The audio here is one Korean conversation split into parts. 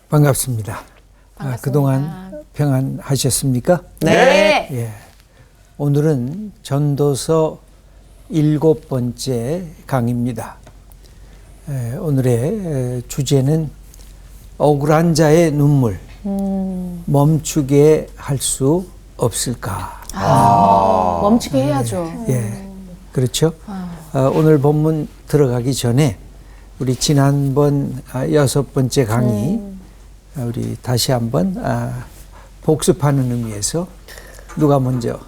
반갑습니다. 반갑습니다. 그동안 평안하셨습니까? 네. 예. 오늘은 전도서 7번째 강의입니다. 오늘의 주제는 억울한 자의 눈물 멈추게 할 수 없을까? 멈추게 해야죠. 예, 그렇죠. 오늘 본문 들어가기 전에 우리 지난번 6번째 강의 우리 다시 한번 복습하는 의미에서 누가 먼저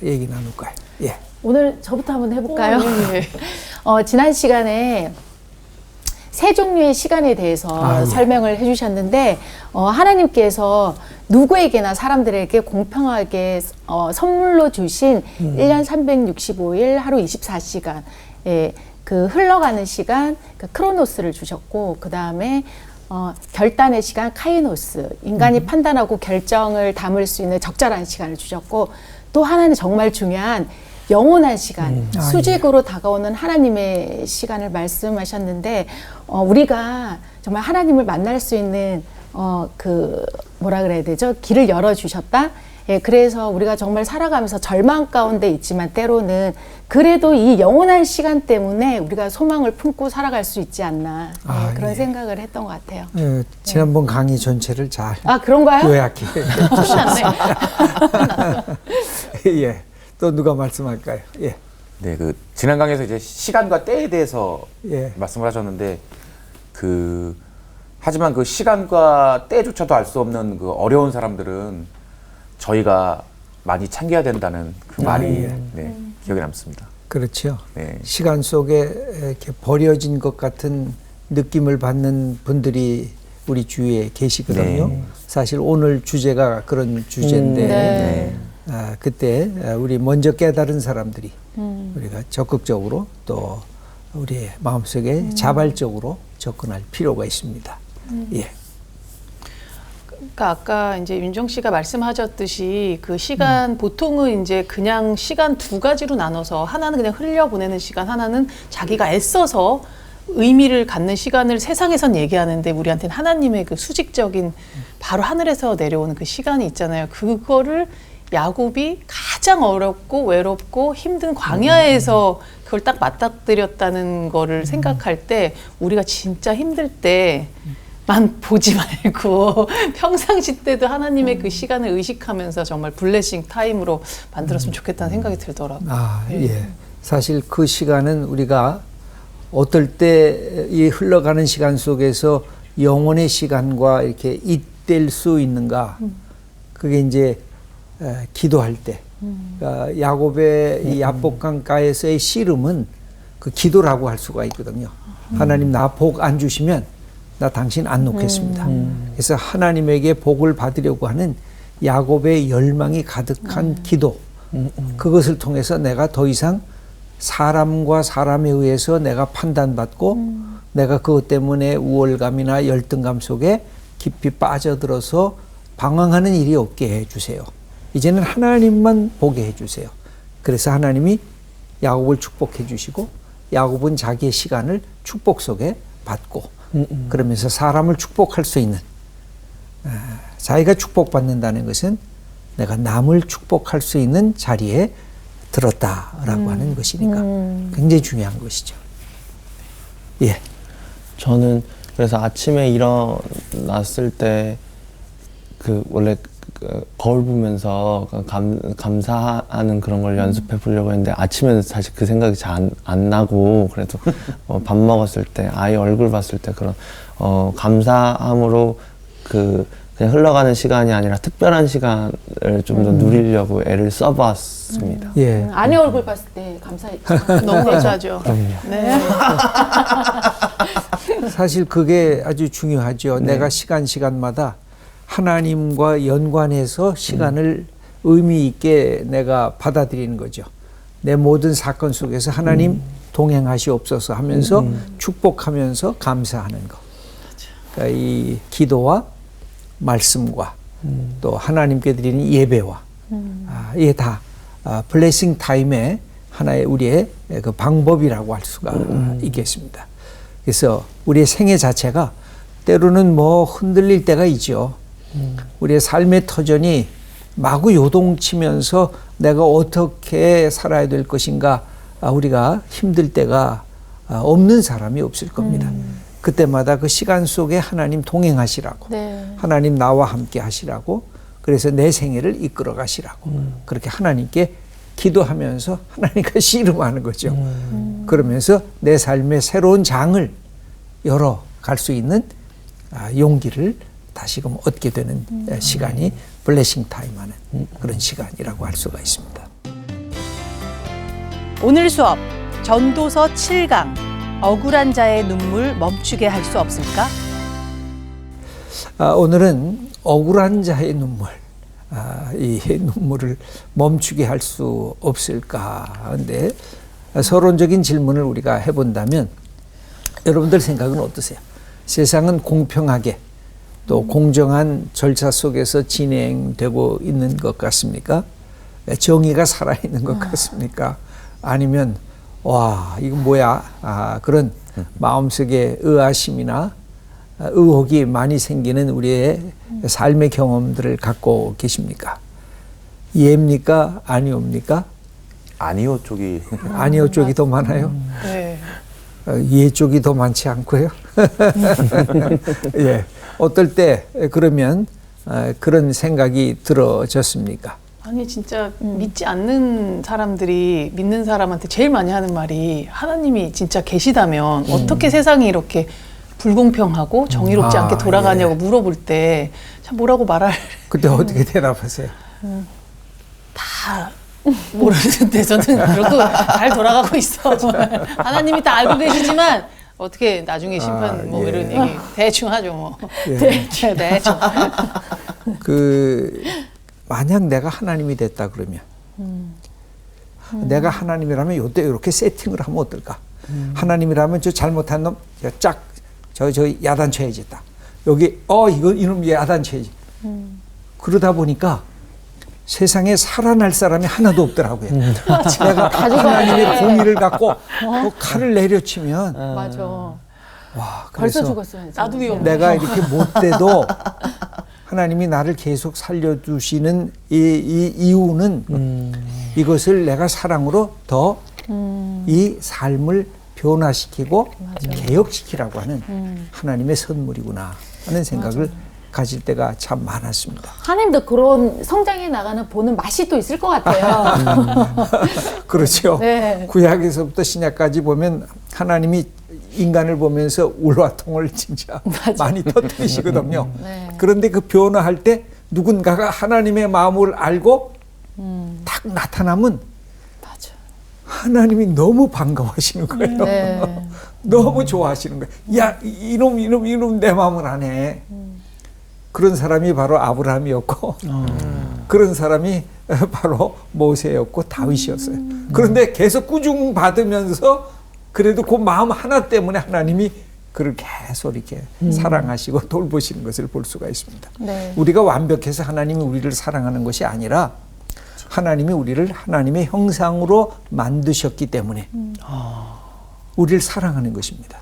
얘기 나눌까요? 예. 오늘 저부터 한번 해볼까요? 지난 시간에 세 종류의 시간에 대해서 예. 설명을 해주셨는데 하나님께서 누구에게나 사람들에게 공평하게 선물로 주신 1년 365일 하루 24시간 그 흘러가는 시간 그 크로노스를 주셨고 그 다음에 결단의 시간 카이노스 인간이 판단하고 결정을 담을 수 있는 적절한 시간을 주셨고 또 하나는 정말 중요한 영원한 시간 수직으로 다가오는 하나님의 시간을 말씀하셨는데 우리가 정말 하나님을 만날 수 있는 그 뭐라 그래야 되죠? 길을 열어주셨다. 예, 그래서 우리가 정말 살아가면서 절망 가운데 있지만 때로는 그래도 이 영원한 시간 때문에 우리가 소망을 품고 살아갈 수 있지 않나 그런 생각을 했던 것 같아요. 지난번 강의 전체를 잘 그런가요? 요약해 끝났네. 예. 또 누가 말씀할까요? 예. 네, 그 지난 강의에서 이제 시간과 때에 대해서 예. 말씀을 하셨는데 하지만 그 시간과 때조차도 알 수 없는 그 어려운 사람들은 저희가 많이 챙겨야 된다는 그 말이 기억에 남습니다. 그렇죠. 네. 시간 속에 이렇게 버려진 것 같은 느낌을 받는 분들이 우리 주위에 계시거든요. 네. 사실 오늘 주제가 그런 주제인데 그때 우리 먼저 깨달은 사람들이 우리가 적극적으로 또 우리의 마음속에 자발적으로 접근할 필요가 있습니다. 예. 그러니까 아까 이제 윤정 씨가 말씀하셨듯이 그 시간 보통은 이제 그냥 시간 두 가지로 나눠서 하나는 그냥 흘려보내는 시간, 하나는 자기가 애써서 의미를 갖는 시간을 세상에선 얘기하는데 우리한테는 하나님의 그 수직적인 바로 하늘에서 내려오는 그 시간이 있잖아요. 그거를 야곱이 가장 어렵고 외롭고 힘든 광야에서 그걸 딱 맞닥뜨렸다는 거를 생각할 때 우리가 진짜 힘들 때만 보지 말고 평상시 때도 하나님의 그 시간을 의식하면서 정말 블레싱 타임으로 만들었으면 좋겠다는 생각이 들더라고요. 예. 사실 그 시간은 우리가 어떨 때 이 흘러가는 시간 속에서 영혼의 시간과 이렇게 잇댈 수 있는가? 그게 이제 기도할 때. 그러니까 야곱의 이 야복강가에서의 씨름은 그 기도라고 할 수가 있거든요. 하나님 나 복 안 주시면 나 당신 안 놓겠습니다. 그래서 하나님에게 복을 받으려고 하는 야곱의 열망이 가득한 기도. 그것을 통해서 내가 더 이상 사람과 사람에 의해서 내가 판단받고 내가 그것 때문에 우월감이나 열등감 속에 깊이 빠져들어서 방황하는 일이 없게 해주세요. 이제는 하나님만 보게 해주세요. 그래서 하나님이 야곱을 축복해 주시고 야곱은 자기의 시간을 축복 속에 받고 그러면서 사람을 축복할 수 있는 자기가 축복받는다는 것은 내가 남을 축복할 수 있는 자리에 들었다라고 하는 것이니까 굉장히 중요한 것이죠. 예. 저는 그래서 아침에 일어났을 때 그 원래 거울 보면서 감사하는 그런 걸 연습해 보려고 했는데 아침에는 사실 그 생각이 잘 안 나고 그래도 밥 먹었을 때 아이 얼굴 봤을 때 그런 감사함으로 그냥 흘러가는 시간이 아니라 특별한 시간을 좀 더 누리려고 애를 써봤습니다. 예. 아내 얼굴 봤을 때 감사했죠. 너무 감사하죠. 네. 사실 그게 아주 중요하죠. 내가 시간마다 하나님과 연관해서 시간을 의미 있게 내가 받아들이는 거죠. 내 모든 사건 속에서 하나님 동행하시옵소서 하면서 축복하면서 감사하는 거. 그러니까 이 기도와 말씀과 또 하나님께 드리는 예배와 이게 다 블레싱 타임의 하나의 우리의 그 방법이라고 할 수가 있겠습니다. 그래서 우리의 생애 자체가 때로는 뭐 흔들릴 때가 있죠. 우리의 삶의 터전이 마구 요동치면서 내가 어떻게 살아야 될 것인가 우리가 힘들 때가 없는 사람이 없을 겁니다. 그때마다 그 시간 속에 하나님 동행하시라고 네. 하나님 나와 함께 하시라고 그래서 내 생애를 이끌어 가시라고 그렇게 하나님께 기도하면서 하나님과 씨름하는 거죠. 그러면서 내 삶의 새로운 장을 열어갈 수 있는 용기를 다시금 얻게 되는 시간이 블레싱 타임하는 그런 시간이라고 할 수가 있습니다. 오늘 수업 전도서 7강 억울한 자의 눈물 멈추게 할 수 없을까? 오늘은 억울한 자의 눈물, 이 눈물을 멈추게 할 수 없을까? 근데 서론적인 질문을 우리가 해본다면 여러분들 생각은 어떠세요? 세상은 공평하게 또 공정한 절차 속에서 진행되고 있는 것 같습니까? 정의가 살아있는 것 같습니까? 아니면 와 이거 뭐야? 그런 마음속에 의아심이나 의혹이 많이 생기는 우리의 삶의 경험들을 갖고 계십니까? 예입니까? 아니옵니까? 아니요 쪽이 아니오 쪽이 더 많아요? 네. 예 쪽이 더 많지 않고요. 예, 어떨 때 그러면 그런 생각이 들어졌습니까? 아니 진짜 믿지 않는 사람들이 믿는 사람한테 제일 많이 하는 말이 하나님이 진짜 계시다면 어떻게 세상이 이렇게 불공평하고 정의롭지 않게 돌아가냐고 물어볼 때 참 뭐라고 말할 그때 어떻게 대답하세요? 다 모르는데 저는 그러고 잘 돌아가고 있어. 하나님이 다 알고 계시지만 어떻게 나중에 심판 뭐 예. 이런 얘기 대충 하죠 뭐. 예. 대충. 만약 내가 하나님이 됐다 그러면 내가 하나님이라면 요때 이렇게 세팅을 하면 어떨까? 하나님이라면 저 잘못한 놈 저 야단쳐야지 딱. 여기 이놈 야단쳐야지. 그러다 보니까 세상에 살아날 사람이 하나도 없더라고요. 내가 하나님의 공의를 갖고 그 칼을 내려치면 맞아. 와 벌써 그래서 죽었어요. 나도 위험해. 내가 이렇게 못돼도 하나님이 나를 계속 살려주시는 이 이유는 이것을 내가 사랑으로 더 이 삶을 변화시키고 개혁시키라고 하는 하나님의 선물이구나 하는 생각을 가질 때가 참 많았습니다. 하나님도 그런 성장해 나가는 보는 맛이 또 있을 것 같아요. 그렇죠. 네. 구약에서부터 신약까지 보면 하나님이 인간을 보면서 울화통을 진짜 많이 터뜨리시거든요. 네. 그런데 그 변화할 때 누군가가 하나님의 마음을 알고 딱 나타나면 맞아. 하나님이 너무 반가워하시는 거예요. 네. 너무 좋아하시는 거예요. 야, 이놈 내 마음을 안 해. 그런 사람이 바로 아브라함이었고 그런 사람이 바로 모세였고 다윗이었어요. 그런데 계속 꾸중 받으면서 그래도 그 마음 하나 때문에 하나님이 그를 계속 이렇게 사랑하시고 돌보시는 것을 볼 수가 있습니다. 네. 우리가 완벽해서 하나님이 우리를 사랑하는 것이 아니라 하나님이 우리를 하나님의 형상으로 만드셨기 때문에 우리를 사랑하는 것입니다.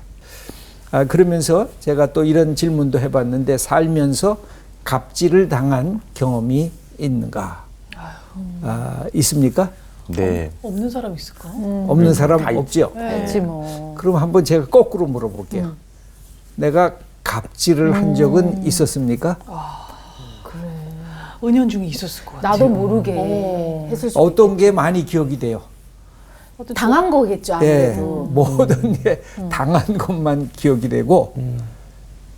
그러면서 제가 또 이런 질문도 해봤는데 살면서 갑질을 당한 경험이 있는가? 있습니까? 네. 없는 사람 있을까? 없는 사람 다 없죠? 그렇지 뭐. 그럼 한번 제가 거꾸로 물어볼게요. 내가 갑질을 한 적은 있었습니까? 은연중에 있었을 것 같아요. 나도 모르게 했을 수 어떤 게 많이 기억이 돼요? 당한 거겠죠 예, 아무래도. 모든 게 당한 것만 기억이 되고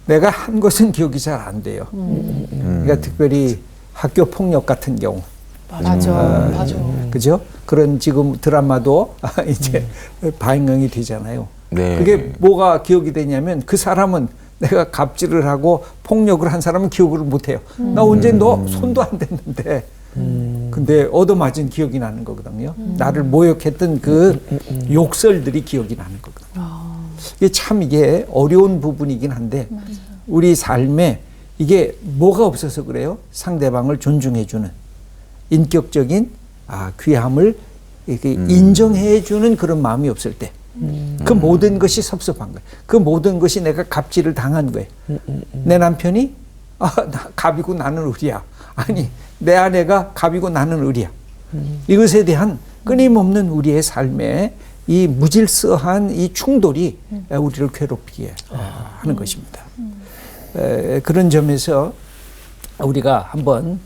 내가 한 것은 기억이 잘 안 돼요. 그러니까 특별히 학교 폭력 같은 경우, 맞아. 맞아. 그죠? 그런 지금 드라마도 이제 방영이 되잖아요. 네. 그게 뭐가 기억이 되냐면 그 사람은 내가 갑질을 하고 폭력을 한 사람은 기억을 못 해요. 나 언제 너 손도 안 댔는데. 근데 얻어맞은 기억이 나는 거거든요. 나를 모욕했던 그 욕설들이 기억이 나는 거거든요. 이게 어려운 부분이긴 한데 우리 삶에 이게 뭐가 없어서 그래요? 상대방을 존중해주는 인격적인 귀함을 이렇게 인정해주는 그런 마음이 없을 때 그 모든 것이 섭섭한 거예요. 그 모든 것이 내가 갑질을 당한 거예요. 내 남편이 나 갑이고 나는 을이야. 아니 내 아내가 갑이고 나는 을이야. 이것에 대한 끊임없는 우리의 삶에 이 무질서한 이 충돌이 우리를 괴롭히게 하는 것입니다. 그런 점에서 우리가 한번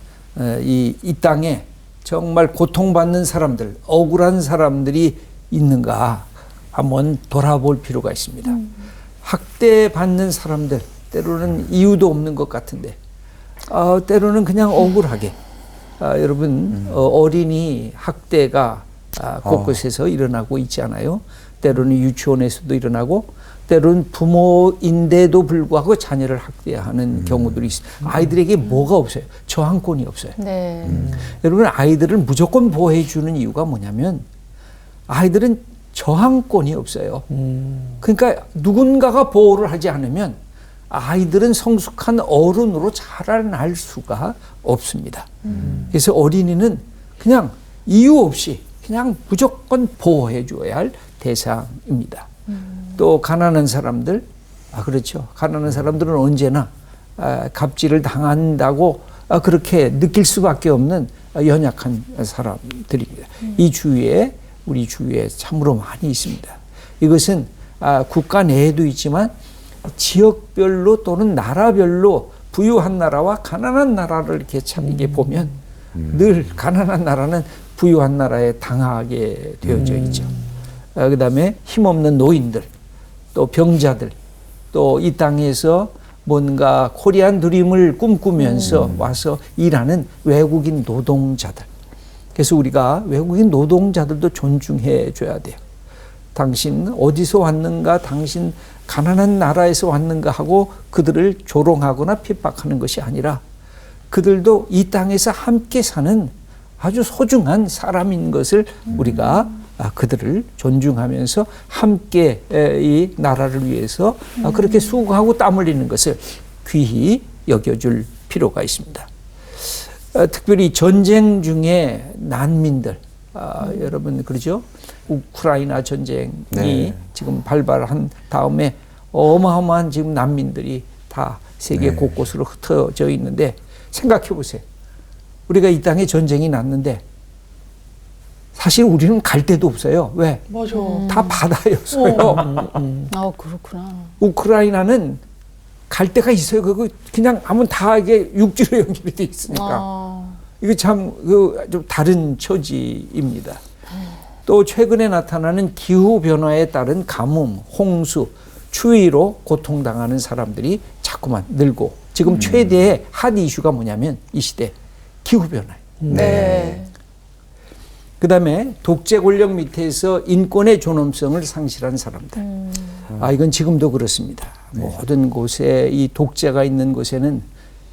이 땅에 정말 고통받는 사람들, 억울한 사람들이 있는가 한번 돌아볼 필요가 있습니다. 학대받는 사람들, 때로는 이유도 없는 것 같은데 때로는 그냥 억울하게 여러분 어린이 학대가 곳곳에서 일어나고 있지 않아요? 때로는 유치원에서도 일어나고 때로는 부모인데도 불구하고 자녀를 학대하는 경우들이 있습니다. 아이들에게 뭐가 없어요? 저항권이 없어요. 네. 여러분 아이들을 무조건 보호해 주는 이유가 뭐냐면 아이들은 저항권이 없어요. 그러니까 누군가가 보호를 하지 않으면 아이들은 성숙한 어른으로 자라날 수가 없습니다. 그래서 어린이는 그냥 이유 없이 그냥 무조건 보호해 줘야 할 대상입니다. 또 가난한 사람들, 그렇죠. 가난한 사람들은 언제나 갑질을 당한다고 그렇게 느낄 수밖에 없는 연약한 사람들입니다. 이 주위에 우리 주위에 참으로 많이 있습니다. 이것은 국가 내에도 있지만 지역별로 또는 나라별로 부유한 나라와 가난한 나라를 이렇게 참 이게 보면 늘 가난한 나라는 부유한 나라에 당하게 되어져 있죠. 그다음에 힘없는 노인들, 또 병자들, 또 이 땅에서 뭔가 코리안 드림을 꿈꾸면서 와서 일하는 외국인 노동자들. 그래서 우리가 외국인 노동자들도 존중해 줘야 돼요. 당신 어디서 왔는가, 당신 가난한 나라에서 왔는가 하고 그들을 조롱하거나 핍박하는 것이 아니라 그들도 이 땅에서 함께 사는 아주 소중한 사람인 것을 우리가 그들을 존중하면서 함께 이 나라를 위해서 그렇게 수고하고 땀 흘리는 것을 귀히 여겨줄 필요가 있습니다. 특별히 전쟁 중에 난민들, 여러분 그러죠? 우크라이나 전쟁이 지금 발발한 다음에 어마어마한 지금 난민들이 다 세계 곳곳으로 흩어져 있는데 생각해 보세요. 우리가 이 땅에 전쟁이 났는데 사실 우리는 갈 데도 없어요. 왜? 맞아. 다 바다였어요. 그렇구나. 우크라이나는 갈 데가 있어요. 그거 그냥 하면 다 이게 육지로 연결이 돼 있으니까. 이거 참 좀 다른 처지입니다. 또 최근에 나타나는 기후 변화에 따른 가뭄, 홍수, 추위로 고통당하는 사람들이 자꾸만 늘고 지금 최대의 핫 이슈가 뭐냐면 이 시대 기후 변화예요. 네. 그다음에 독재 권력 밑에서 인권의 존엄성을 상실한 사람들. 이건 지금도 그렇습니다. 모든 곳에 이 독재가 있는 곳에는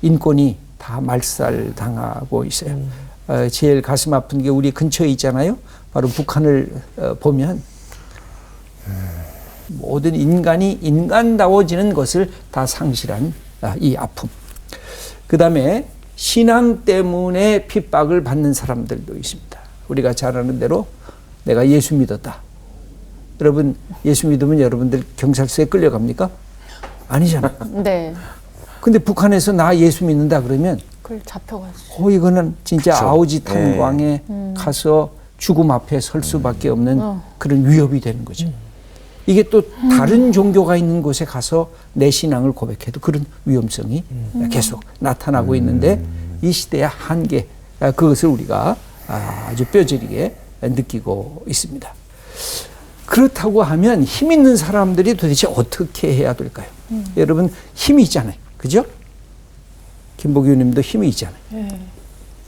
인권이 다 말살당하고 있어요. 제일 가슴 아픈 게 우리 근처에 있잖아요. 바로 북한을 보면 모든 인간이 인간다워지는 것을 다 상실한 이 아픔. 그다음에 신앙 때문에 핍박을 받는 사람들도 있습니다. 우리가 잘 아는 대로 내가 예수 믿었다. 여러분 예수 믿으면 여러분들 경찰서에 끌려갑니까? 아니잖아요. 네. 근데 북한에서 나 예수 믿는다 그러면 그걸 잡혀가지고. 이거는 진짜 그쵸. 아우지 탄광에 가서 죽음 앞에 설 수밖에 없는 그런 위협이 되는 거죠. 이게 또 다른 종교가 있는 곳에 가서 내 신앙을 고백해도 그런 위험성이 계속 나타나고 있는데 이 시대의 한계, 그것을 우리가 아주 뼈저리게 느끼고 있습니다. 그렇다고 하면 힘 있는 사람들이 도대체 어떻게 해야 될까요? 여러분 힘이 있잖아요. 그죠? 김복규 님도 힘이 있잖아요.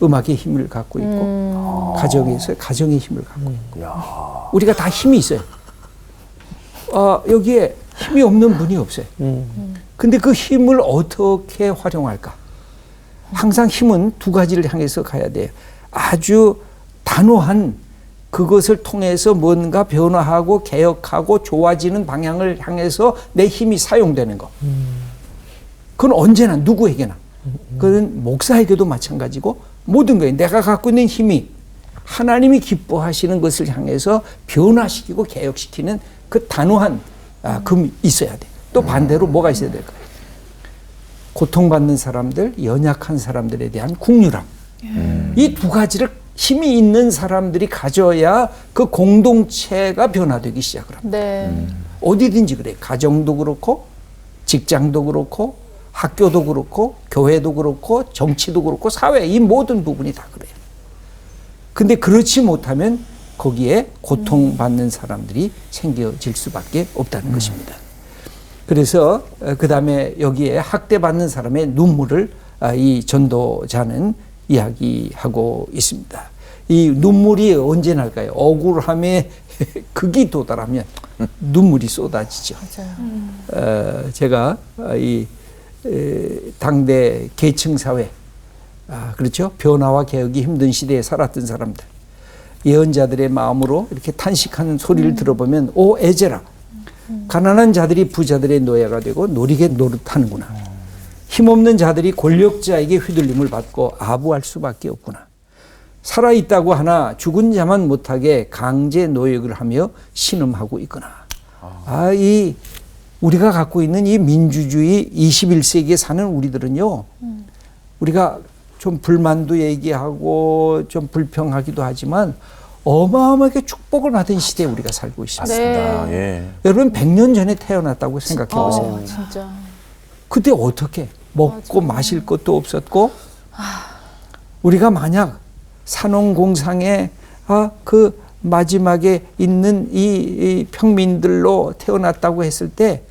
음악의 힘을 갖고 있고 가정에서 가정의 힘을 갖고 있고 우리가 다 힘이 있어요. 여기에 힘이 없는 분이 없어요. 근데 그 힘을 어떻게 활용할까? 항상 힘은 두 가지를 향해서 가야 돼요. 아주 단호한 그것을 통해서 뭔가 변화하고 개혁하고 좋아지는 방향을 향해서 내 힘이 사용되는 거. 그건 언제나 누구에게나. 그건 목사에게도 마찬가지고 모든 거예요. 내가 갖고 있는 힘이 하나님이 기뻐하시는 것을 향해서 변화시키고 개혁시키는 그 단호한 금이 있어야 돼. 또 반대로 뭐가 있어야 될까요? 고통받는 사람들, 연약한 사람들에 대한 국률함. 이 두 가지를 힘이 있는 사람들이 가져야 그 공동체가 변화되기 시작을 합니다. 네. 어디든지 그래. 가정도 그렇고 직장도 그렇고 학교도 그렇고 교회도 그렇고 정치도 그렇고 사회 이 모든 부분이 다 그래요. 근데 그렇지 못하면 거기에 고통받는 사람들이 생겨질 수밖에 없다는 것입니다. 그래서 그 다음에 여기에 학대받는 사람의 눈물을 이 전도자는 이야기하고 있습니다. 이 눈물이 언제 날까요? 억울함에 극이 도달하면 눈물이 쏟아지죠. 맞아요. 제가 이 당대 계층 사회, 그렇죠? 변화와 개혁이 힘든 시대에 살았던 사람들, 예언자들의 마음으로 이렇게 탄식하는 소리를 들어보면 오 에제라, 가난한 자들이 부자들의 노예가 되고 노리게 노릇하는구나. 힘없는 자들이 권력자에게 휘둘림을 받고 아부할 수밖에 없구나. 살아있다고 하나 죽은 자만 못하게 강제 노역을 하며 신음하고 있구나. 이 우리가 갖고 있는 이 민주주의 21세기에 사는 우리들은요, 우리가 좀 불만도 얘기하고 좀 불평하기도 하지만 어마어마하게 축복을 받은 시대에 우리가 살고 있습니다. 맞습니다. 예. 여러분 100년 전에 태어났다고 생각해 보세요. 진짜. 그때 어떻게 먹고 마실 것도 없었고 우리가 만약 산업공상에 그 마지막에 있는 이 평민들로 태어났다고 했을 때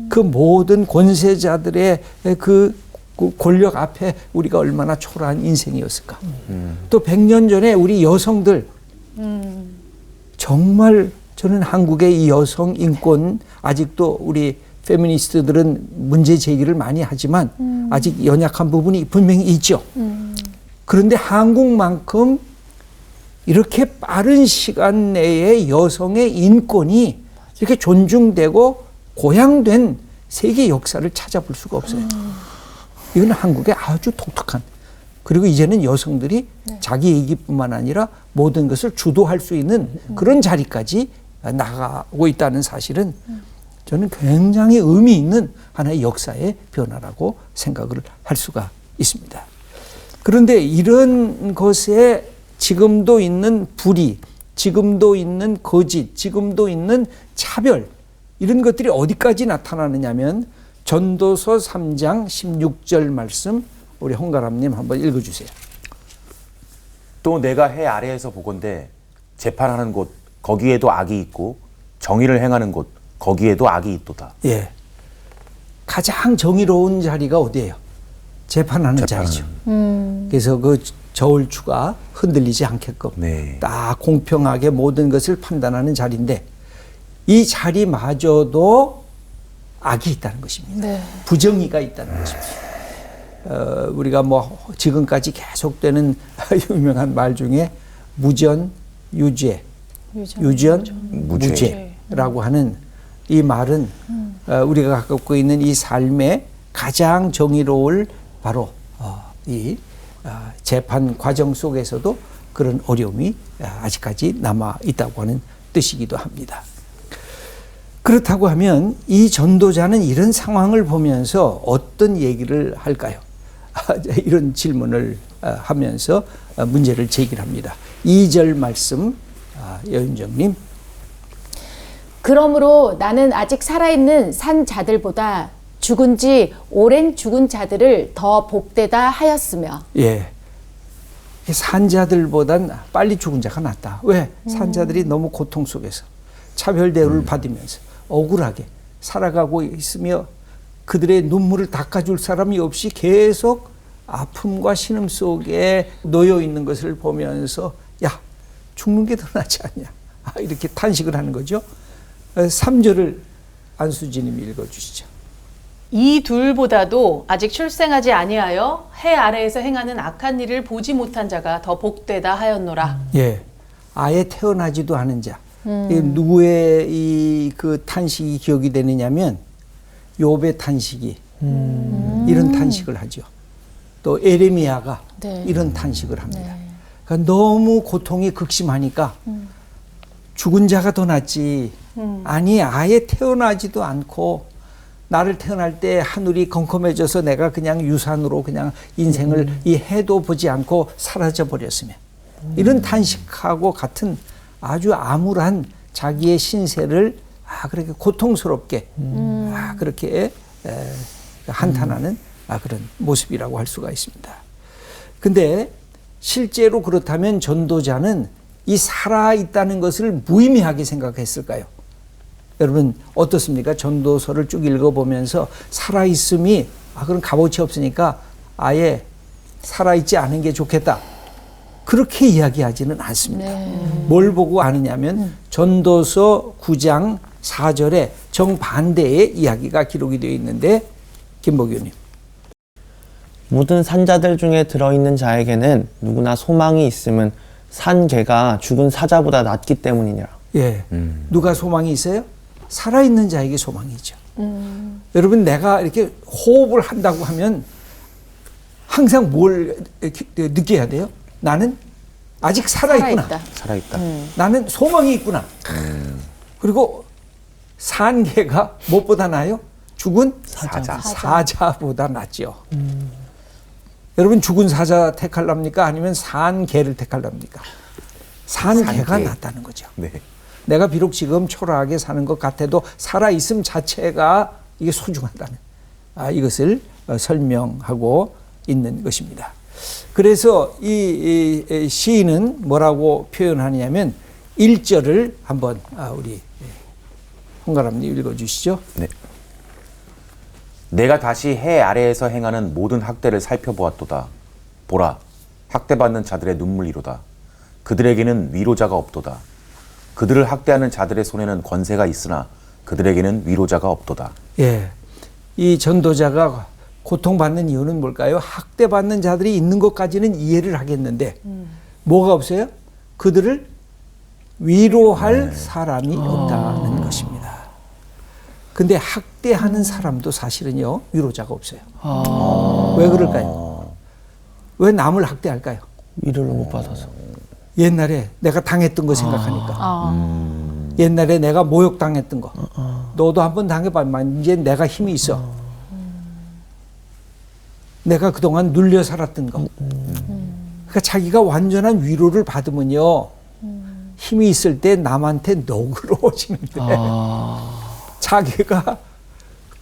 그 모든 권세자들의 그 권력 앞에 우리가 얼마나 초라한 인생이었을까. 또 100년 전에 우리 여성들 정말 저는 한국의 이 여성 인권 아직도 우리 페미니스트들은 문제 제기를 많이 하지만 아직 연약한 부분이 분명히 있죠. 그런데 한국만큼 이렇게 빠른 시간 내에 여성의 인권이 이렇게 존중되고 고양된 세계 역사를 찾아볼 수가 없어요. 이건 한국의 아주 독특한, 그리고 이제는 여성들이 자기 얘기뿐만 아니라 모든 것을 주도할 수 있는 그런 자리까지 나가고 있다는 사실은 저는 굉장히 의미 있는 하나의 역사의 변화라고 생각을 할 수가 있습니다. 그런데 이런 것에 지금도 있는 불의, 지금도 있는 거짓, 지금도 있는 차별, 이런 것들이 어디까지 나타나느냐면 전도서 3장 16절 말씀 우리 홍가람님 한번 읽어주세요. 또 내가 해 아래에서 보건대 재판하는 곳 거기에도 악이 있고 정의를 행하는 곳 거기에도 악이 있도다. 예, 가장 정의로운 자리가 어디예요? 재판하는 자리죠. 그래서 그 저울추가 흔들리지 않게끔 네. 딱 공평하게 모든 것을 판단하는 자리인데 이 자리마저도 악이 있다는 것입니다. 네. 부정의가 있다는 것입니다. 우리가 뭐 지금까지 계속되는 유명한 말 중에 무전, 유죄, 유전, 무죄라고 하는 이 말은 우리가 갖고 있는 이 삶의 가장 정의로울 바로 이 재판 과정 속에서도 그런 어려움이 아직까지 남아 있다고 하는 뜻이기도 합니다. 그렇다고 하면 이 전도자는 이런 상황을 보면서 어떤 얘기를 할까요? 이런 질문을 하면서 문제를 제기합니다. 2절 말씀 여윤정님. 그러므로 나는 아직 살아있는 산 자들보다 죽은 지 오랜 죽은 자들을 더 복되다 하였으며. 예. 산자들보단 빨리 죽은 자가 낫다. 왜? 산자들이 너무 고통 속에서 차별 대우를 받으면서 억울하게 살아가고 있으며 그들의 눈물을 닦아줄 사람이 없이 계속 아픔과 신음 속에 놓여 있는 것을 보면서 야, 죽는 게 더 낫지 않냐. 이렇게 탄식을 하는 거죠. 3절을 안수진님이 읽어주시죠. 이 둘보다도 아직 출생하지 아니하여 해 아래에서 행하는 악한 일을 보지 못한 자가 더 복되다 하였노라. 예, 아예 태어나지도 않은 자. 누구의 이 그 탄식이 기억이 되느냐면 욥의 탄식이 이런 탄식을 하죠. 또 에레미야가 네. 이런 탄식을 합니다. 그러니까 너무 고통이 극심하니까 죽은 자가 더 낫지. 아니 아예 태어나지도 않고 나를 태어날 때 하늘이 컴컴해져서 내가 그냥 유산으로 그냥 인생을 이 해도 보지 않고 사라져 버렸으면 이런 탄식하고 같은 아주 암울한 자기의 신세를 그렇게 고통스럽게 그렇게 한탄하는 그런 모습이라고 할 수가 있습니다. 근데 실제로 그렇다면 전도자는 이 살아있다는 것을 무의미하게 생각했을까요? 여러분 어떻습니까? 전도서를 쭉 읽어보면서 살아있음이 그런 값어치 없으니까 아예 살아있지 않은 게 좋겠다. 그렇게 이야기하지는 않습니다. 뭘 보고 아느냐면 전도서 9장 4절에 정반대의 이야기가 기록이 되어 있는데 김복규님. 모든 산자들 중에 들어있는 자에게는 누구나 소망이 있음은 산 개가 죽은 사자보다 낫기 때문이니라. 예. 누가 소망이 있어요? 살아있는 자에게 소망이죠. 여러분 내가 이렇게 호흡을 한다고 하면 항상 뭘 느껴야 돼요? 나는 아직 살아있구나. 살아있다. 나는 소망이 있구나. 그리고 산 개가 무엇보다 나아요? 죽은 사자보다 낫죠. 여러분 죽은 사자 택할랍니까? 아니면 산 개를 택할랍니까? 산 개가 낫다는 거죠. 네. 내가 비록 지금 초라하게 사는 것 같아도 살아있음 자체가 이게 소중하다는 이것을 설명하고 있는 것입니다. 그래서 이 시인은 뭐라고 표현하냐면 1절을 한번 우리 홍가람님 읽어주시죠. 네. 내가 다시 해 아래에서 행하는 모든 학대를 살펴보았도다. 보라, 학대받는 자들의 눈물이로다. 그들에게는 위로자가 없도다. 그들을 학대하는 자들의 손에는 권세가 있으나 그들에게는 위로자가 없도다. 예, 이 전도자가 고통받는 이유는 뭘까요? 학대받는 자들이 있는 것까지는 이해를 하겠는데 뭐가 없어요? 그들을 위로할 사람이 없다는 것입니다. 근데 학대하는 사람도 사실은요 위로자가 없어요. 왜 그럴까요? 왜 남을 학대할까요? 위로를 못 받아서. 옛날에 내가 당했던 거 생각하니까. 옛날에 내가 모욕당했던 거. 너도 한번 당해봐만 이제 내가 힘이 있어. 내가 그동안 눌려 살았던 거. 그러니까 자기가 완전한 위로를 받으면요 힘이 있을 때 남한테 너그러워지는데 자기가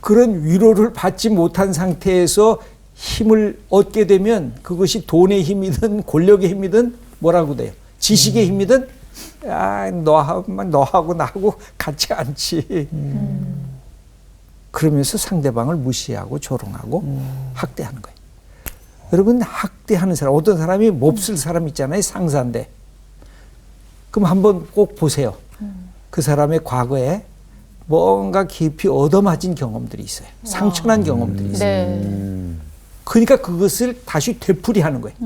그런 위로를 받지 못한 상태에서 힘을 얻게 되면 그것이 돈의 힘이든 권력의 힘이든 뭐라고 돼요? 지식의 힘이든 너하고 나하고 같이 않지. 그러면서 상대방을 무시하고 조롱하고 학대하는 거예요. 여러분 학대하는 사람 어떤 사람이 몹쓸 사람 있잖아요. 상사인데 그럼 한번 꼭 보세요. 그 사람의 과거에 뭔가 깊이 얻어맞은 경험들이 있어요. 상처난 경험들이 있어요. 네. 그러니까 그것을 다시 되풀이하는 거예요.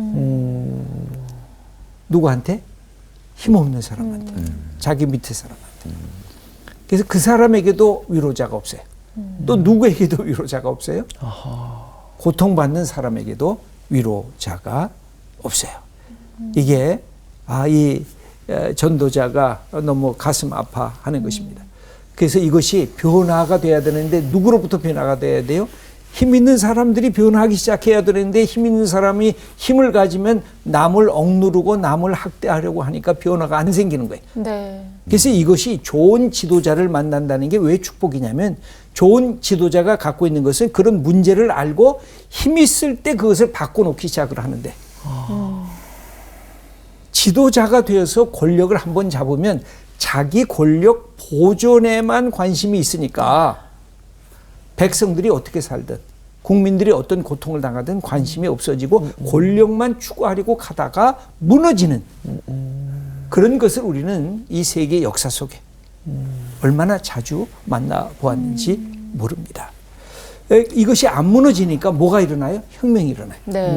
누구한테? 힘없는 사람한테. 자기 밑에 사람한테. 그래서 그 사람에게도 위로자가 없어요. 또 누구에게도 위로자가 없어요. 고통받는 사람에게도 위로자가 없어요. 이게 이 전도자가 너무 가슴 아파하는 것입니다. 그래서 이것이 변화가 돼야 되는데 누구로부터 변화가 돼야 돼요? 힘 있는 사람들이 변화하기 시작해야 되는데 힘 있는 사람이 힘을 가지면 남을 억누르고 남을 학대하려고 하니까 변화가 안 생기는 거예요. 네. 그래서 이것이 좋은 지도자를 만난다는 게 왜 축복이냐면 좋은 지도자가 갖고 있는 것은 그런 문제를 알고 힘 있을 때 그것을 바꿔놓기 시작을 하는데 지도자가 되어서 권력을 한번 잡으면 자기 권력 보존에만 관심이 있으니까 백성들이 어떻게 살든 국민들이 어떤 고통을 당하든 관심이 없어지고 권력만 추구하려고 가다가 무너지는 그런 것을 우리는 이 세계 역사 속에 얼마나 자주 만나보았는지 모릅니다. 이것이 안 무너지니까 뭐가 일어나요? 혁명이 일어나요. 네.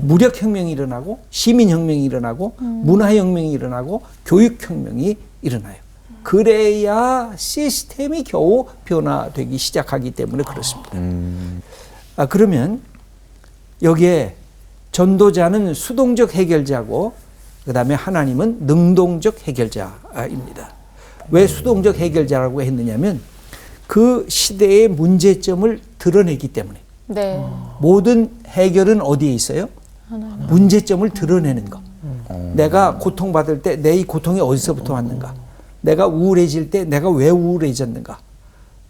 무력혁명이 일어나고 시민혁명이 일어나고 문화혁명이 일어나고 교육혁명이 일어나요. 그래야 시스템이 겨우 변화되기 시작하기 때문에 그렇습니다. 그러면 여기에 전도자는 수동적 해결자고 그 다음에 하나님은 능동적 해결자입니다. 왜 수동적 해결자라고 했느냐면 그 시대의 문제점을 드러내기 때문에. 네. 모든 해결은 어디에 있어요? 문제점을 드러내는 거. 내가 고통받을 때 내 이 고통이 어디서부터 왔는가? 내가 우울해질 때 내가 왜 우울해졌는가?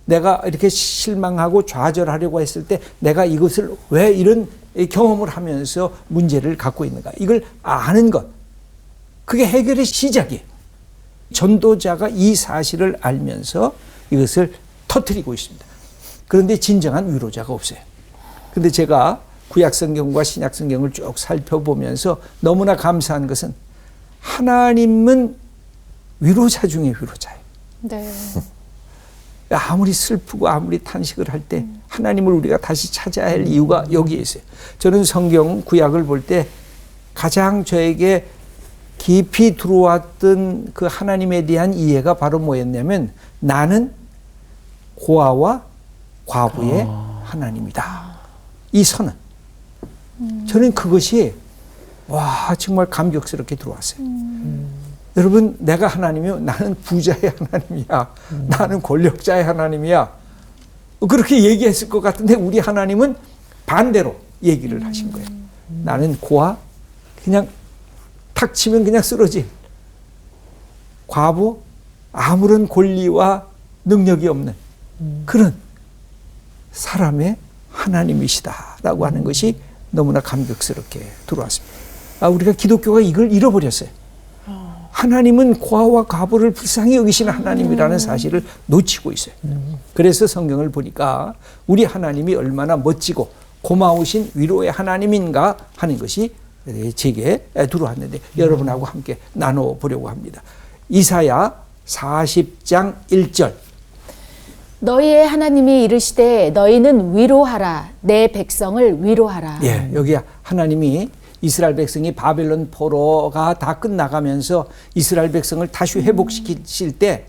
내가 이렇게 실망하고 좌절하려고 했을 때 내가 이것을 왜 이런 경험을 하면서 문제를 갖고 있는가? 이걸 아는 것. 그게 해결의 시작이에요. 전도자가 이 사실을 알면서 이것을 터뜨리고 있습니다. 그런데 진정한 위로자가 없어요. 근데 제가 구약성경과 신약성경을 쭉 살펴보면서 너무나 감사한 것은 하나님은 위로자 중에 위로자예요. 네. 아무리 슬프고 아무리 탄식을 할 때 하나님을 우리가 다시 찾아야 할 이유가 여기에 있어요. 저는 성경 구약을 볼 때 가장 저에게 깊이 들어왔던 그 하나님에 대한 이해가 바로 뭐였냐면 나는 고아와 과부의 하나님이다. 이 선언. 저는 그것이 와 정말 감격스럽게 들어왔어요. 여러분 내가 하나님이요 나는 부자의 하나님이야. 나는 권력자의 하나님이야. 그렇게 얘기했을 것 같은데 우리 하나님은 반대로 얘기를 하신 거예요. 나는 고아 그냥 탁 치면 그냥 쓰러진 과부 아무런 권리와 능력이 없는 그런 사람의 하나님이시다라고 하는 것이 너무나 감격스럽게 들어왔습니다. 우리가 기독교가 이걸 잃어버렸어요. 하나님은 고아와 과부를 불쌍히 여기시는 하나님이라는 사실을 놓치고 있어요. 그래서 성경을 보니까 우리 하나님이 얼마나 멋지고 고마우신 위로의 하나님인가 하는 것이 제게 들어왔는데 여러분하고 함께 나눠보려고 합니다. 이사야 40장 1절 너희의 하나님이 이르시되 너희는 위로하라 내 백성을 위로하라. 예, 여기 하나님이 이스라엘 백성이 바벨론 포로가 다 끝나가면서 이스라엘 백성을 다시 회복시키실 때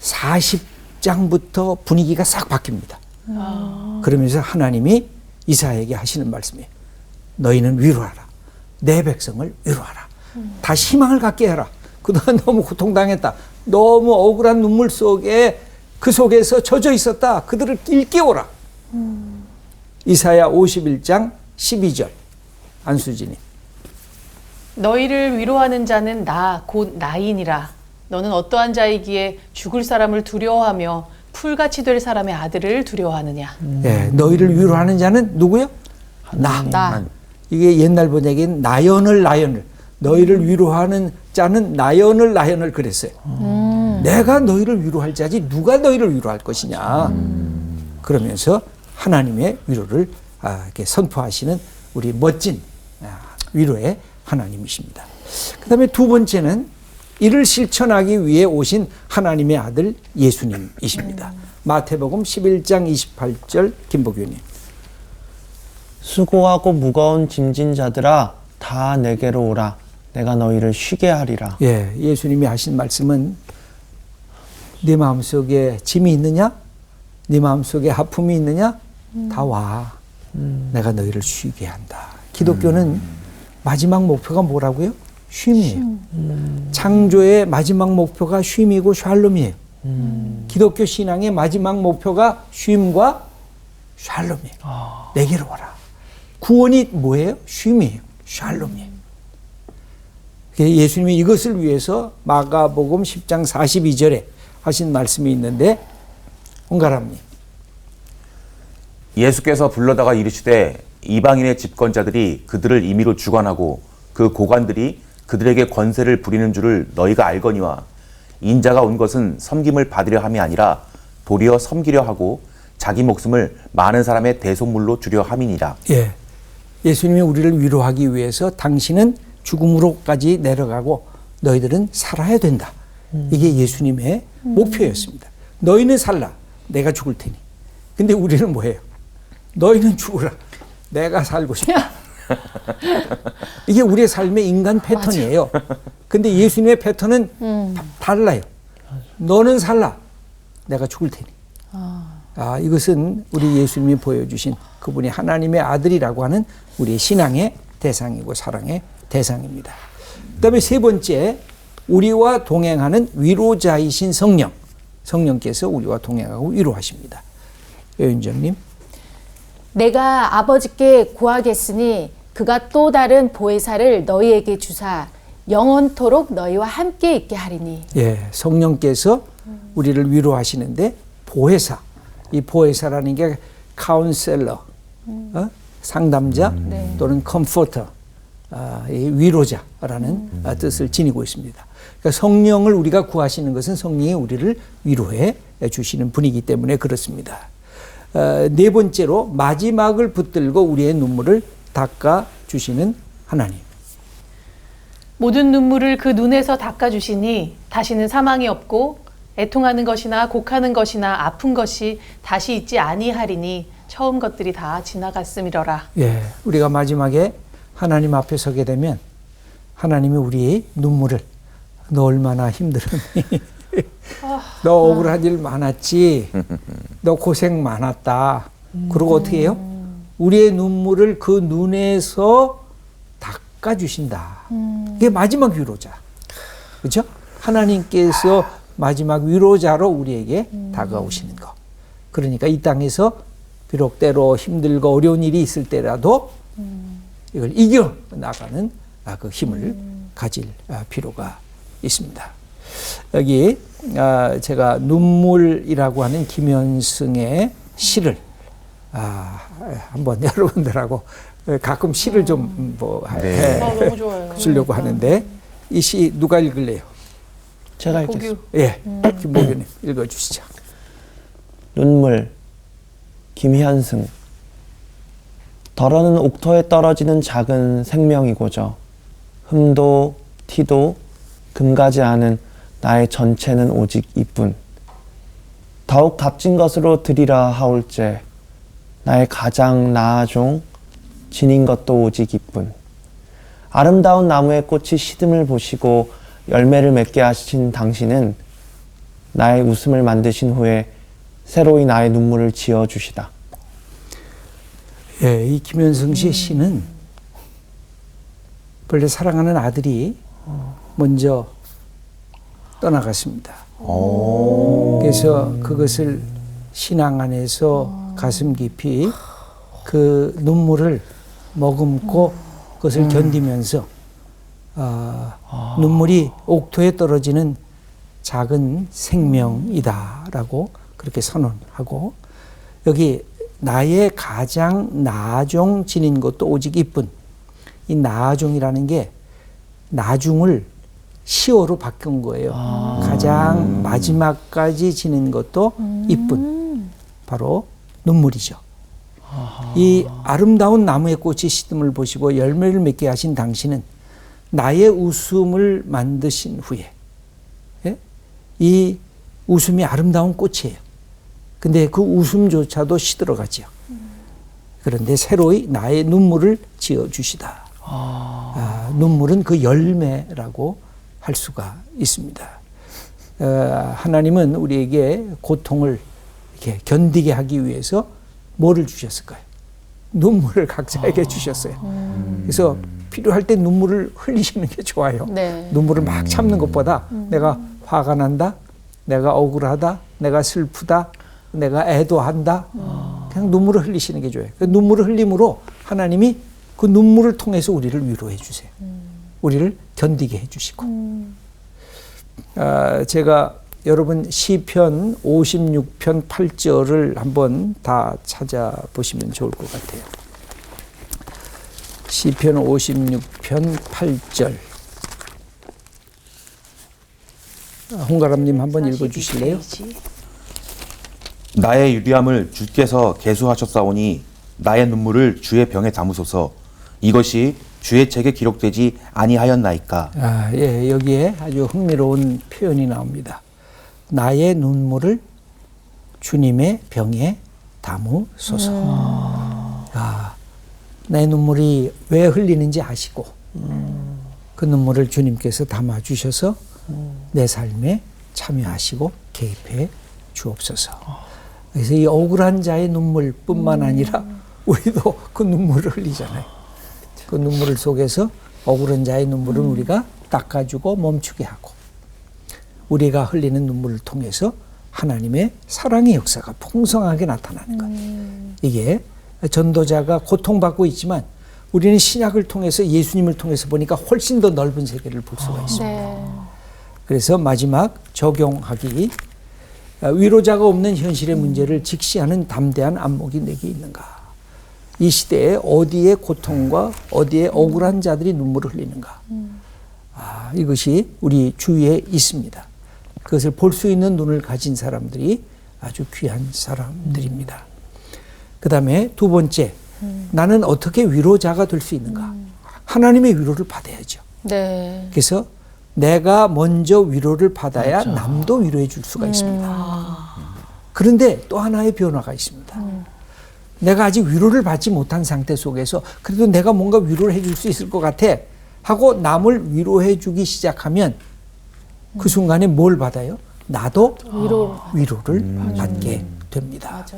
40장부터 분위기가 싹 바뀝니다. 그러면서 하나님이 이사야에게 하시는 말씀이에요. 너희는 위로하라. 내 백성을 위로하라. 다시 희망을 갖게 해라. 그동안 너무 고통당했다. 너무 억울한 눈물 속에 그 속에서 젖어 있었다. 그들을 일깨워라. 이사야 51장 12절 안수진이 너희를 위로하는 자는 나 곧 나이니라. 너는 어떠한 자이기에 죽을 사람을 두려워하며 풀같이 될 사람의 아들을 두려워하느냐. 예, 너희를 위로하는 자는 누구요? 나. 이게 옛날 번역엔 나연을 너희를 위로하는 자는 나연을 그랬어요. 내가 너희를 위로할 자지 누가 너희를 위로할 것이냐. 그러면서 하나님의 위로를 이렇게 선포하시는 우리 멋진 위로의 하나님이십니다. 그 다음에 두 번째는 이를 실천하기 위해 오신 하나님의 아들 예수님이십니다. 마태복음 11장 28절 김복윤님. 수고하고 무거운 짐진 자들아 다 내게로 오라. 내가 너희를 쉬게 하리라. 예, 예수님이 하신 말씀은 네 마음속에 짐이 있느냐? 네 마음속에 아픔이 있느냐? 다 와. 내가 너희를 쉬게 한다. 기독교는 마지막 목표가 뭐라고요? 쉼이에요. 창조의 마지막 목표가 쉼이고 샬롬이에요. 기독교 신앙의 마지막 목표가 쉼과 샬롬이에요. 내게로 와라. 구원이 뭐예요? 쉼이에요. 샬롬이에요. 예수님이 이것을 위해서 마가복음 10장 42절에 하신 말씀이 있는데 홍가람님. 예수께서 불러다가 이르시되 이방인의 집권자들이 그들을 임의로 주관하고 그 고관들이 그들에게 권세를 부리는 줄을 너희가 알거니와 인자가 온 것은 섬김을 받으려 함이 아니라 도리어 섬기려 하고 자기 목숨을 많은 사람의 대속물로 주려 함이니라. 예, 예수님이 우리를 위로하기 위해서 당신은 죽음으로까지 내려가고 너희들은 살아야 된다. 이게 예수님의 목표였습니다. 너희는 살라. 내가 죽을 테니. 근데 우리는 뭐예요? 너희는 죽으라. 내가 살고 싶다. 이게 우리의 삶의 인간 패턴이에요. 근데 예수님의 패턴은 달라요. 너는 살라. 내가 죽을 테니. 이것은 우리 예수님이 보여주신 그분이 하나님의 아들이라고 하는 우리의 신앙의 대상이고 사랑의 대상입니다. 그 다음에 세 번째 우리와 동행하는 위로자이신 성령, 성령께서 우리와 동행하고 위로하십니다. 여윤정님. 내가 아버지께 구하겠으니 그가 또 다른 보혜사를 너희에게 주사 영원토록 너희와 함께 있게 하리니. 예, 성령께서 우리를 위로하시는데 보혜사, 이 보혜사라는 게 카운셀러, 상담자 또는 컴포터, 이 위로자라는 뜻을 지니고 있습니다. 그러니까 성령을 우리가 구하시는 것은 성령이 우리를 위로해 주시는 분이기 때문에 그렇습니다. 네 번째로 마지막을 붙들고 우리의 눈물을 닦아 주시는 하나님. 모든 눈물을 그 눈에서 닦아주시니 다시는 사망이 없고 애통하는 것이나 곡하는 것이나 아픈 것이 다시 있지 아니하리니 처음 것들이 다 지나갔음이러라. 예, 우리가 마지막에 하나님 앞에 서게 되면 하나님이 우리의 눈물을 너 얼마나 힘들었니? 너 억울한 일 많았지? 너 고생 많았다. 그러고 어떻게 해요? 우리의 눈물을 그 눈에서 닦아주신다. 이게 마지막 위로자. 그렇죠? 하나님께서 마지막 위로자로 우리에게 다가오시는 것. 그러니까 이 땅에서 비록 때로 힘들고 어려운 일이 있을 때라도 이걸 이겨 나가는 그 힘을 가질 필요가 있습니다. 여기 제가 눈물이라고 하는 김현승의 시를 한번 여러분들하고 가끔 시를 좀 너무 좋아요. 주려고 하는데 이 시 누가 읽을래요? 제가 읽겠습니다. 예, 김보균님 읽어주시죠. 눈물, 김현승. 덜어는 옥토에 떨어지는 작은 생명이고저 흠도 티도 금가지 않은 나의 전체는 오직 이뿐. 더욱 값진 것으로 드리라 하올제 나의 가장 나아종 지닌 것도 오직 이뿐. 아름다운 나무의 꽃이 시듬을 보시고 열매를 맺게 하신 당신은 나의 웃음을 만드신 후에 새로이 나의 눈물을 지어주시다. 예, 이 김현승 씨의 시는 본래 사랑하는 아들이 먼저 떠나갔습니다. 그래서 그것을 신앙 안에서 가슴 깊이 그 눈물을 머금고 그것을 견디면서 눈물이 옥토에 떨어지는 작은 생명이다라고 그렇게 선언하고 여기 나의 가장 나아종 지닌 것도 오직 이뿐. 이 나아종이라는 게 나중을 시어로 바꾼 거예요. 가장 마지막까지 지닌 것도 이뿐. 바로 눈물이죠. 이 아름다운 나무의 꽃이 시듬을 보시고 열매를 맺게 하신 당신은 나의 웃음을 만드신 후에 이 웃음이 아름다운 꽃이에요. 근데 그 웃음조차도 시들어가지요. 그런데 새로이 나의 눈물을 지어주시다. 눈물은 그 열매라고 할 수가 있습니다. 하나님은 우리에게 고통을 이렇게 견디게 하기 위해서 뭐를 주셨을까요? 눈물을 각자에게 주셨어요. 그래서 필요할 때 눈물을 흘리시는 게 좋아요. 네. 눈물을 막 참는 것보다 내가 화가 난다, 내가 억울하다, 내가 슬프다, 내가 애도한다. 그냥 눈물을 흘리시는 게 좋아요. 그 눈물을 흘림으로 하나님이 그 눈물을 통해서 우리를 위로해 주세요. 우리를 견디게 해주시고. 제가 여러분 시편 56편 8절을 한번 다 찾아보시면 좋을 것 같아요. 시편 56편 8절. 홍가람님 한번 읽어주실래요? 나의 유리함을 주께서 계수하셨사오니 나의 눈물을 주의 병에 담으소서. 이것이 주의 책에 기록되지 아니하였나이까. 예, 여기에 아주 흥미로운 표현이 나옵니다. 나의 눈물을 주님의 병에 담으소서. 내 눈물이 왜 흘리는지 아시고 그 눈물을 주님께서 담아주셔서 내 삶에 참여하시고 개입해 주옵소서. 그래서 이 억울한 자의 눈물뿐만 아니라 우리도 그 눈물을 흘리잖아요. 그 눈물 속에서 억울한 자의 눈물은 우리가 닦아주고 멈추게 하고 우리가 흘리는 눈물을 통해서 하나님의 사랑의 역사가 풍성하게 나타나는 것. 이게 전도자가 고통받고 있지만 우리는 신약을 통해서 예수님을 통해서 보니까 훨씬 더 넓은 세계를 볼 수가 있습니다. 네. 그래서 마지막 적용하기, 위로자가 없는 현실의 문제를 직시하는 담대한 안목이 내게 있는가. 이 시대에 어디에 고통과 어디에 억울한 자들이 눈물을 흘리는가. 이것이 우리 주위에 있습니다. 그것을 볼 수 있는 눈을 가진 사람들이 아주 귀한 사람들입니다. 그 다음에 두 번째, 나는 어떻게 위로자가 될 수 있는가. 하나님의 위로를 받아야죠. 네. 그래서 내가 먼저 위로를 받아야 남도 위로해 줄 수가 있습니다. 그런데 또 하나의 변화가 있습니다. 내가 아직 위로를 받지 못한 상태 속에서 그래도 내가 뭔가 위로를 해줄 수 있을 것 같아 하고 남을 위로해 주기 시작하면 그 순간에 뭘 받아요? 나도 위로를 받게 됩니다. 맞아.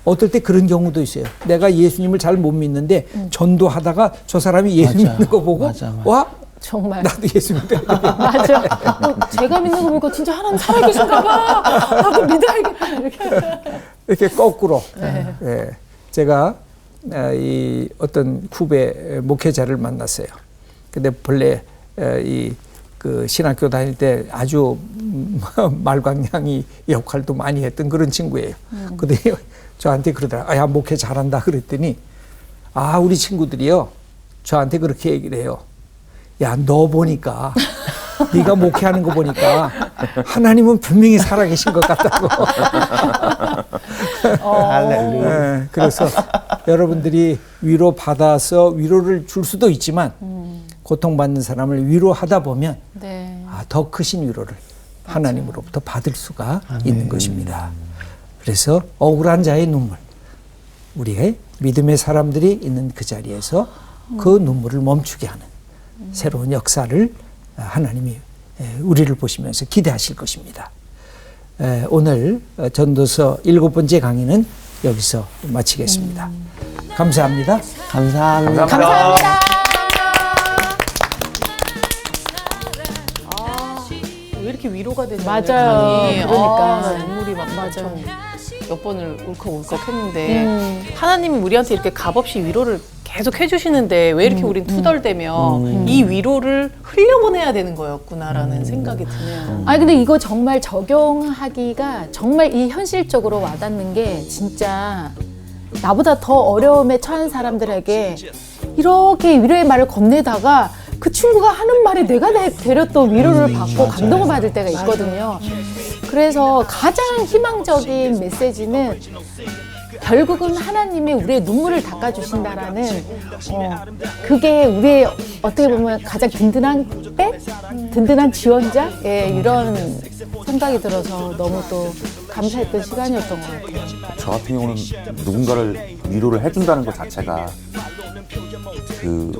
어떨 때 그런 경우도 있어요. 내가 예수님을 잘 못 믿는데 전도하다가 저 사람이 예수 믿는 거 보고 와? 정말. 나도 예수 믿는 거 맞아. 제가 믿는 거 보니까 진짜 하나님 살아계신가 봐. 나도 믿어야겠다. 이렇게 거꾸로. 예. 제가 이 어떤 후배 목회자를 만났어요. 근데 본래 그 신학교 다닐 때 아주 말광량이 역할도 많이 했던 그런 친구예요. 근데 저한테 그러더라. 야, 목회 잘한다 그랬더니 우리 친구들이요. 저한테 그렇게 얘기를 해요. 야, 너 보니까 네가 목회하는 거 보니까 하나님은 분명히 살아계신 것 같다고. 할렐루야. 네, 그래서 여러분들이 위로 받아서 위로를 줄 수도 있지만 고통받는 사람을 위로하다 보면 네. 더 크신 위로를 하나님으로부터 받을 수가 있는 것입니다. 그래서 억울한 자의 눈물, 우리의 믿음의 사람들이 있는 그 자리에서 그 눈물을 멈추게 하는 새로운 역사를 하나님이 우리를 보시면서 기대하실 것입니다. 오늘 전도서 7번째 강의는 여기서 마치겠습니다. 감사합니다. 감사합니다. 감사합니다. 왜 이렇게 위로가 되는 맞아요. 그러니까. 눈물이 막 맞아요. 몇 번을 울컥울컥 했는데 하나님이 우리한테 이렇게 값없이 위로를 계속 해주시는데 왜 이렇게 우린 투덜대며 이 위로를 흘려보내야 되는 거였구나라는 생각이 드네요. 아니 근데 이거 정말 적용하기가 정말 이 현실적으로 와닿는 게 진짜 나보다 더 어려움에 처한 사람들에게 이렇게 위로의 말을 건네다가 그 친구가 하는 말이 내가 되려 또 위로를 받고 감동을 받을 때가 있거든요. 그래서 가장 희망적인 메시지는 결국은 하나님이 우리의 눈물을 닦아주신다라는 그게 우리의 어떻게 보면 가장 든든한 백? 든든한 지원자? 이런 생각이 들어서 너무 또 감사했던 시간이었던 것 같아요. 저 같은 경우는 누군가를 위로를 해준다는 것 자체가 그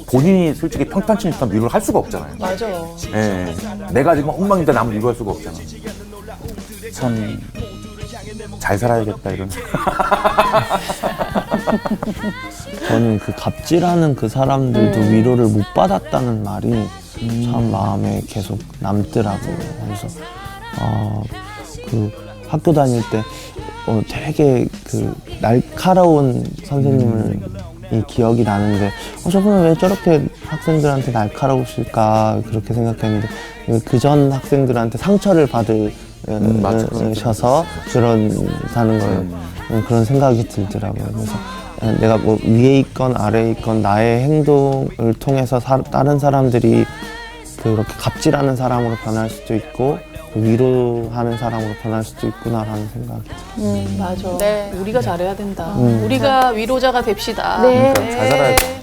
본인이 솔직히 평탄치 못한 위로를 할 수가 없잖아요. 맞아. 예, 내가 지금 엉망인데 남을 위로할 수가 없잖아. 참 잘 살아야겠다 이런. 저는 그 갑질하는 그 사람들도 위로를 못 받았다는 말이 참 마음에 계속 남더라고요. 그래서 그 학교 다닐 때 되게 그 날카로운 선생님을 이 기억이 나는데 저분은 왜 저렇게 학생들한테 날카로우실까 그렇게 생각했는데 그 전 학생들한테 상처를 받으셔서 그런다는 걸 그런 생각이 들더라고요. 그래서 내가 뭐 위에 있건 아래에 있건 나의 행동을 통해서 다른 사람들이 그렇게 갑질하는 사람으로 변할 수도 있고 위로하는 사람으로 변할 수도 있구나라는 생각이 들어요. 맞아. 네. 우리가 잘해야 된다. 우리가 위로자가 됩시다. 네. 그러니까 잘 살아야 돼.